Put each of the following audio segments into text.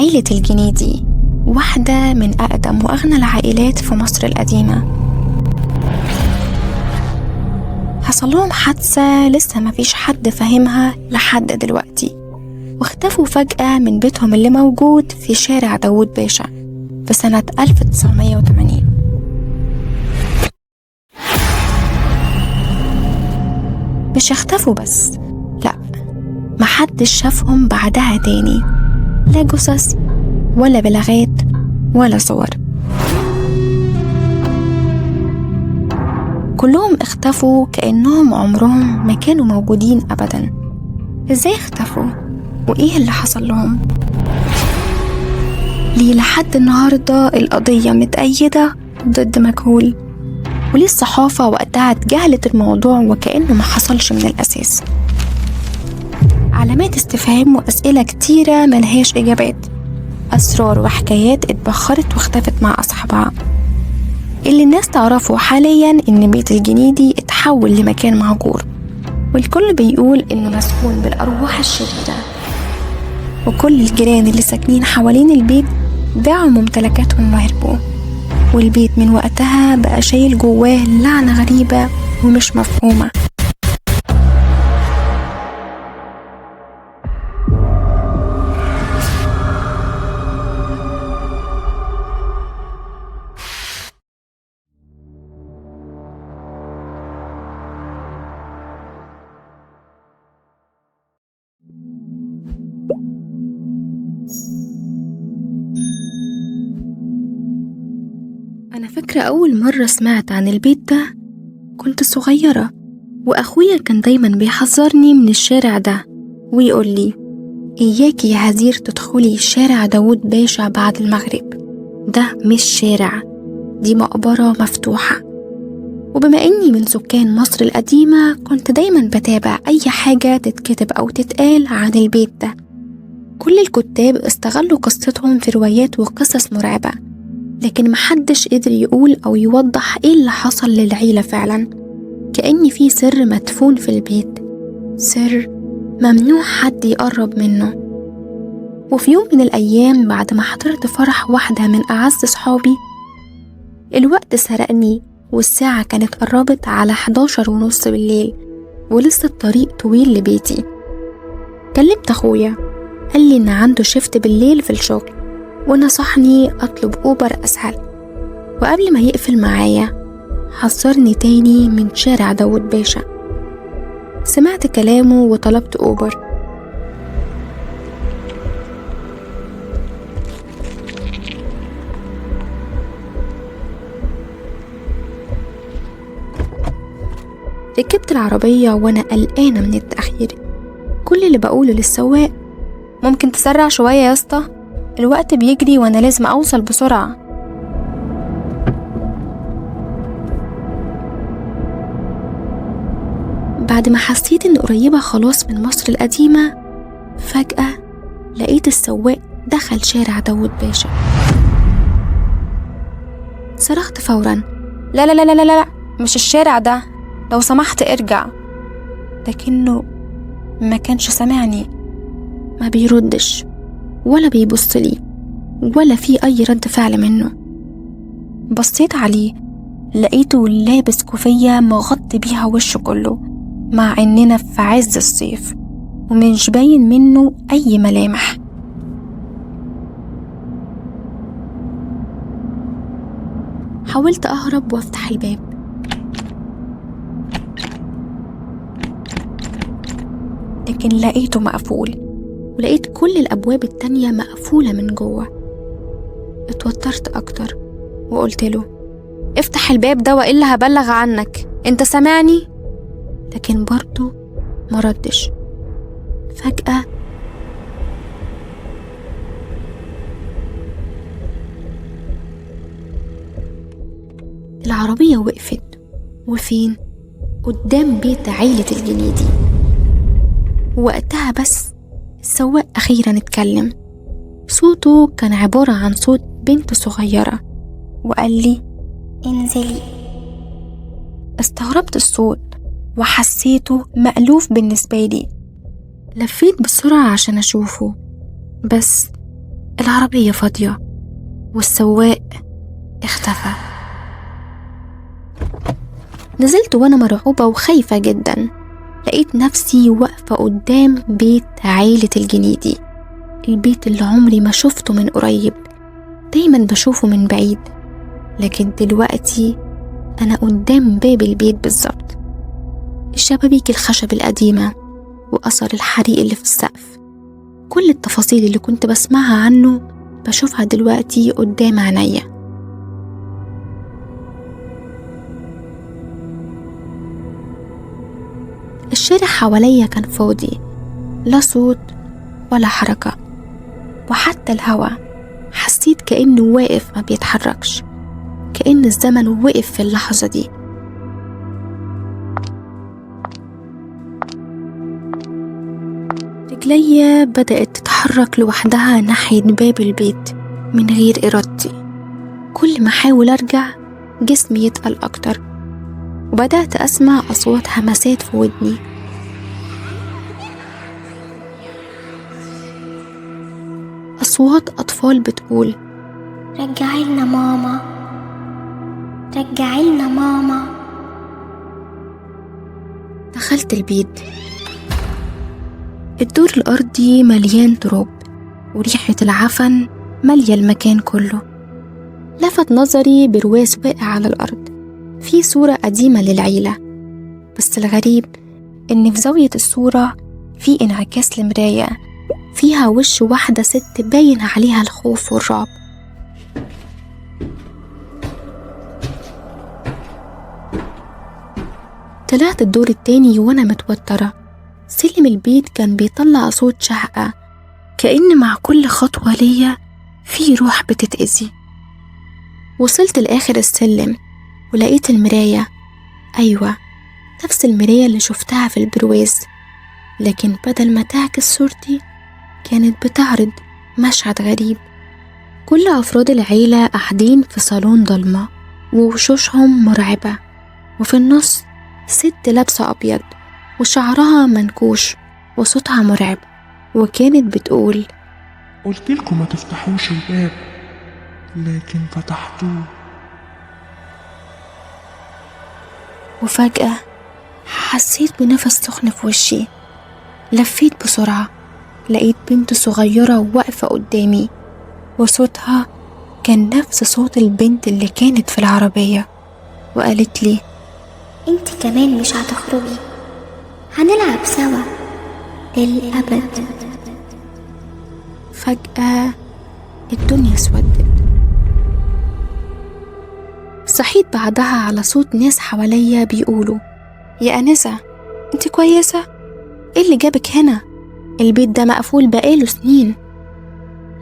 عيلة الجنيدي، واحدة من أقدم وأغنى العائلات في مصر القديمة. حصل لهم حادثة لسه مفيش حد فاهمها لحد دلوقتي، واختفوا فجأة من بيتهم اللي موجود في شارع داود باشا في سنة 1980. مش اختفوا بس، لأ، محدش شافهم بعدها تاني، لا جثث ولا بلاغات ولا صور. كلهم اختفوا كأنهم عمرهم ما كانوا موجودين أبدا. ازاي اختفوا؟ وإيه اللي حصل لهم؟ ليه لحد النهاردة القضية متأيدة ضد مجهول، وليه الصحافة وقتها اتجاهلت الموضوع وكأنه ما حصلش من الأساس؟ علامات استفهام وأسئلة كتيرة ملهاش إجابات، أسرار وحكايات اتبخرت واختفت مع أصحابها. اللي الناس تعرفه حاليا إن بيت الجنيدي اتحول لمكان مهجور، والكل بيقول إنه مسكون بالأرواح الشريرة، وكل الجيران اللي ساكنين حوالين البيت باعوا ممتلكاتهم وهربوا، والبيت من وقتها بقى شايل جواه لعنة غريبة ومش مفهومة. أنا فاكرة أول مرة سمعت عن البيت ده كنت صغيرة، وأخويا كان دايما بيحذرني من الشارع ده ويقول لي إياكي يا هزير تدخلي شارع داود باشا بعد المغرب، ده مش شارع، دي مقبرة مفتوحة. وبما إني من سكان مصر القديمة كنت دايما بتابع أي حاجة تتكتب أو تتقال عن البيت ده. كل الكتاب استغلوا قصتهم في روايات وقصص مرعبة، لكن محدش قدر يقول أو يوضح إيه اللي حصل للعيلة فعلا. كأن في سر مدفون في البيت، سر ممنوع حد يقرب منه. وفي يوم من الأيام بعد ما حضرت فرح واحدة من أعز صحابي، الوقت سرقني والساعة كانت قربت على 11:30 بالليل، ولسه الطريق طويل لبيتي. كلمت أخويا، قال لي إن عنده شفت بالليل في الشغل، ونصحني أطلب أوبر أسهل. وقبل ما يقفل معايا حذرني تاني من شارع داود باشا. سمعت كلامه وطلبت أوبر. ركبت العربية وأنا قلقانة من التأخير. كل اللي بقوله للسواق ممكن تسرع شوية يا اسطى، الوقت بيجري وأنا لازم أوصل بسرعة. بعد ما حسيت إن قريبة خلاص من مصر القديمة، فجأة لقيت السواق دخل شارع داود باشا. صرخت فورا، لا لا لا لا لا لا، مش الشارع ده، لو سمحت ارجع. لكنه ما كانش سامعني، ما بيردش ولا بيبص لي ولا في أي رد فعل منه. بصيت عليه لقيته لابس كوفية مغطي بيها وشه كله، مع إننا في عز الصيف ومش باين منه أي ملامح. حاولت أهرب وافتح الباب، لكن لقيته مقفول، ولقيت كل الأبواب التانية مقفولة من جوه. اتوترت أكتر وقلت له افتح الباب ده وإلا هبلغ عنك، انت سامعني؟ لكن برضو مردش. فجأة العربية وقفت، وفين؟ قدام بيت عيلة الجنيدي. وقتها بس السواق أخيرا اتكلم، صوته كان عبارة عن صوت بنت صغيرة، وقال لي انزلي. استغربت الصوت وحسيته مألوف بالنسبة لي. لفيت بسرعة عشان أشوفه، بس العربية فاضية والسواق اختفى. نزلت وأنا مرعوبة وخايفة جدا. لقيت نفسي واقفة قدام بيت عيلة الجنيدي، البيت اللي عمري ما شفته من قريب، دايما بشوفه من بعيد، لكن دلوقتي أنا قدام باب البيت بالظبط. الشبابيك الخشب القديمة وأثر الحريق اللي في السقف، كل التفاصيل اللي كنت بسمعها عنه بشوفها دلوقتي قدام عينيا. الشارع حواليا كان فاضي، لا صوت ولا حركة، وحتى الهوا حسيت كأنه واقف ما بيتحركش، كأن الزمن وقف في اللحظة دي. رجلي بدأت تتحرك لوحدها ناحية باب البيت من غير إرادتي. كل ما أحاول أرجع جسمي يتقل أكتر، وبدأت أسمع أصوات همسات في ودني. أصوات أطفال بتقول رجعيلنا ماما، رجعيلنا ماما. دخلت البيت. الدور الأرضي مليان تراب وريحة العفن مالية المكان كله. لفت نظري برواز واقع على الأرض في صورة قديمة للعيلة، بس الغريب إن في زاوية الصورة في انعكاس لمراية فيها وش واحدة ست باين عليها الخوف والرعب. طلعت الدور التاني وأنا متوترة. سلم البيت كان بيطلع صوت شهقة، كأن مع كل خطوة ليا في روح بتتأذي. وصلت لآخر السلم ولقيت المراية، أيوة نفس المراية اللي شفتها في البرواز، لكن بدل ما تعكس صورتي كانت بتعرض مشهد غريب. كل أفراد العيلة قاعدين في صالون ضلمة ووشوشهم مرعبة، وفي النص ست لابسة أبيض وشعرها منكوش وصوتها مرعب، وكانت بتقول قلتلكم ما تفتحوش الباب لكن فتحتوه. وفجأة حسيت بنفس سخن في وشي. لفيت بسرعة، لقيت بنت صغيرة واقفة قدامي، وصوتها كان نفس صوت البنت اللي كانت في العربية، وقالت لي انت كمان مش هتخرجي، هنلعب سوا للأبد. فجأة الدنيا اسودت. صحيت بعدها على صوت ناس حواليا بيقولوا يا أنسة انت كويسة؟ ايه اللي جابك هنا؟ البيت ده مقفول بقاله سنين.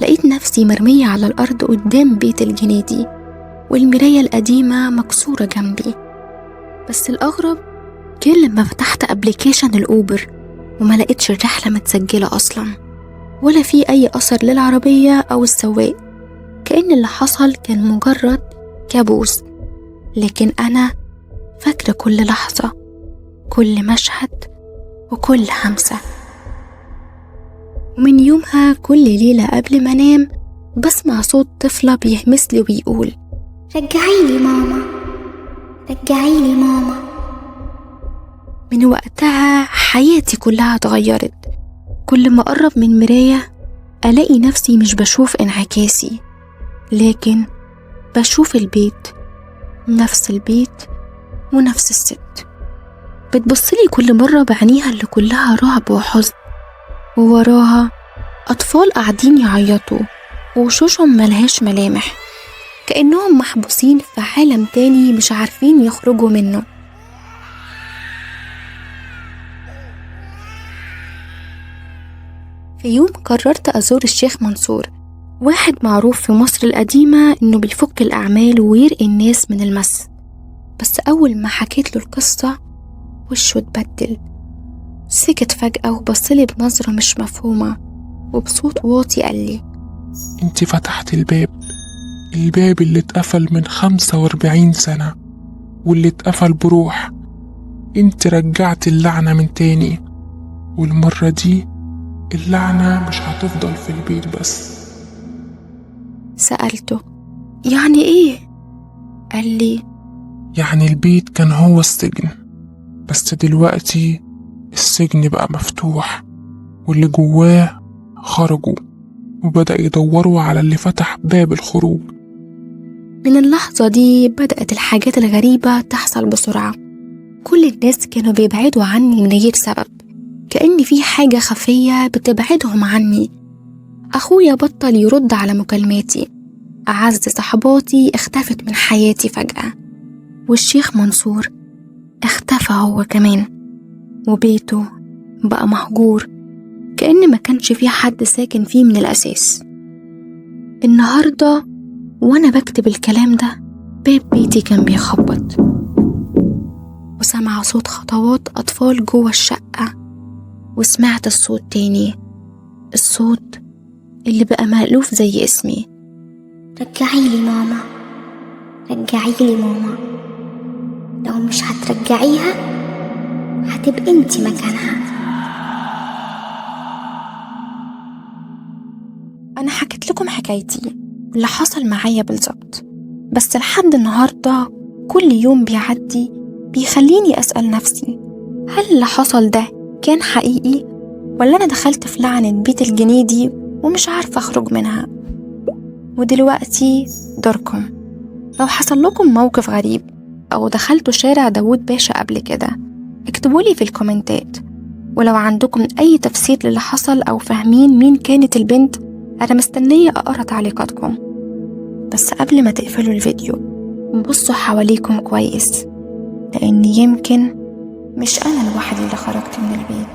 لقيت نفسي مرمية على الأرض قدام بيت الجنيدي، والمراية القديمة مكسورة جنبي. بس الأغرب كان لما فتحت أبليكيشن الأوبر وما لقيتش الرحلة متسجلة أصلا، ولا في أي أثر للعربية أو السواق، كأن اللي حصل كان مجرد كابوس. لكن أنا فاكرة كل لحظة، كل مشهد، وكل همسة. ومن يومها كل ليلة قبل ما أنام بسمع صوت طفلة بيهمسلي وبيقول رجعيلي ماما، رجعيلي ماما. من وقتها حياتي كلها اتغيرت. كل ما أقرب من مراية ألاقي نفسي مش بشوف انعكاسي، لكن بشوف البيت، نفس البيت ونفس الست بتبصلي كل مرة بعينيها اللي كلها رعب وحزن، ووراها أطفال قاعدين يعيطوا ووشوشهم ملهاش ملامح، كأنهم محبوسين في عالم تاني مش عارفين يخرجوا منه. في يوم قررت أزور الشيخ منصور، واحد معروف في مصر القديمة إنه بيفك الأعمال ويرقي الناس من المس. بس أول ما حكيت له القصة وشه اتبدل، سكت فجأة وبصلي بنظرة مش مفهومة، وبصوت واطي قال لي انت فتحت الباب اللي اتقفل من 45 سنة، واللي اتقفل بروح. انت رجعت اللعنة من تاني، والمرة دي اللعنة مش هتفضل في البيت بس، سألته يعني إيه؟ قال لي يعني البيت كان هو السجن، بس دلوقتي السجن بقى مفتوح، واللي جواه خرجوا وبدأ يدوروا على اللي فتح باب الخروج. من اللحظة دي بدأت الحاجات الغريبة تحصل بسرعة. كل الناس كانوا بيبعدوا عني من غير سبب، كأن في حاجة خفية بتبعدهم عني. أخويا بطل يرد على مكالماتي، أعز صحباتي اختفت من حياتي فجأة، والشيخ منصور اختفى هو كمان، وبيته بقى مهجور كأن ما كانش فيه حد ساكن فيه من الأساس. النهاردة وأنا بكتب الكلام ده باب بيتي كان بيخبط، وسمع صوت خطوات أطفال جوه الشقة، وسمعت الصوت تاني، الصوت اللي بقى مألوف زي اسمي. رجعي لي ماما، رجعي لي ماما، لو مش هترجعيها هتبقي انتي مكانها. أنا حكيت لكم حكايتي اللي حصل معايا بالظبط، بس لحد النهاردة كل يوم بيعدي بيخليني أسأل نفسي، هل اللي حصل ده كان حقيقي ولا أنا دخلت في لعنة بيت الجنيدي ومش عارفة أخرج منها؟ ودلوقتي دوركم، لو حصل لكم موقف غريب أو دخلتوا شارع داود باشا قبل كده اكتبولي في الكومنتات، ولو عندكم أي تفسير للي حصل أو فاهمين مين كانت البنت أنا مستنية أقرأ تعليقاتكم. بس قبل ما تقفلوا الفيديو بصوا حواليكم كويس، لأن يمكن مش أنا الوحيد اللي خرجت من البيت.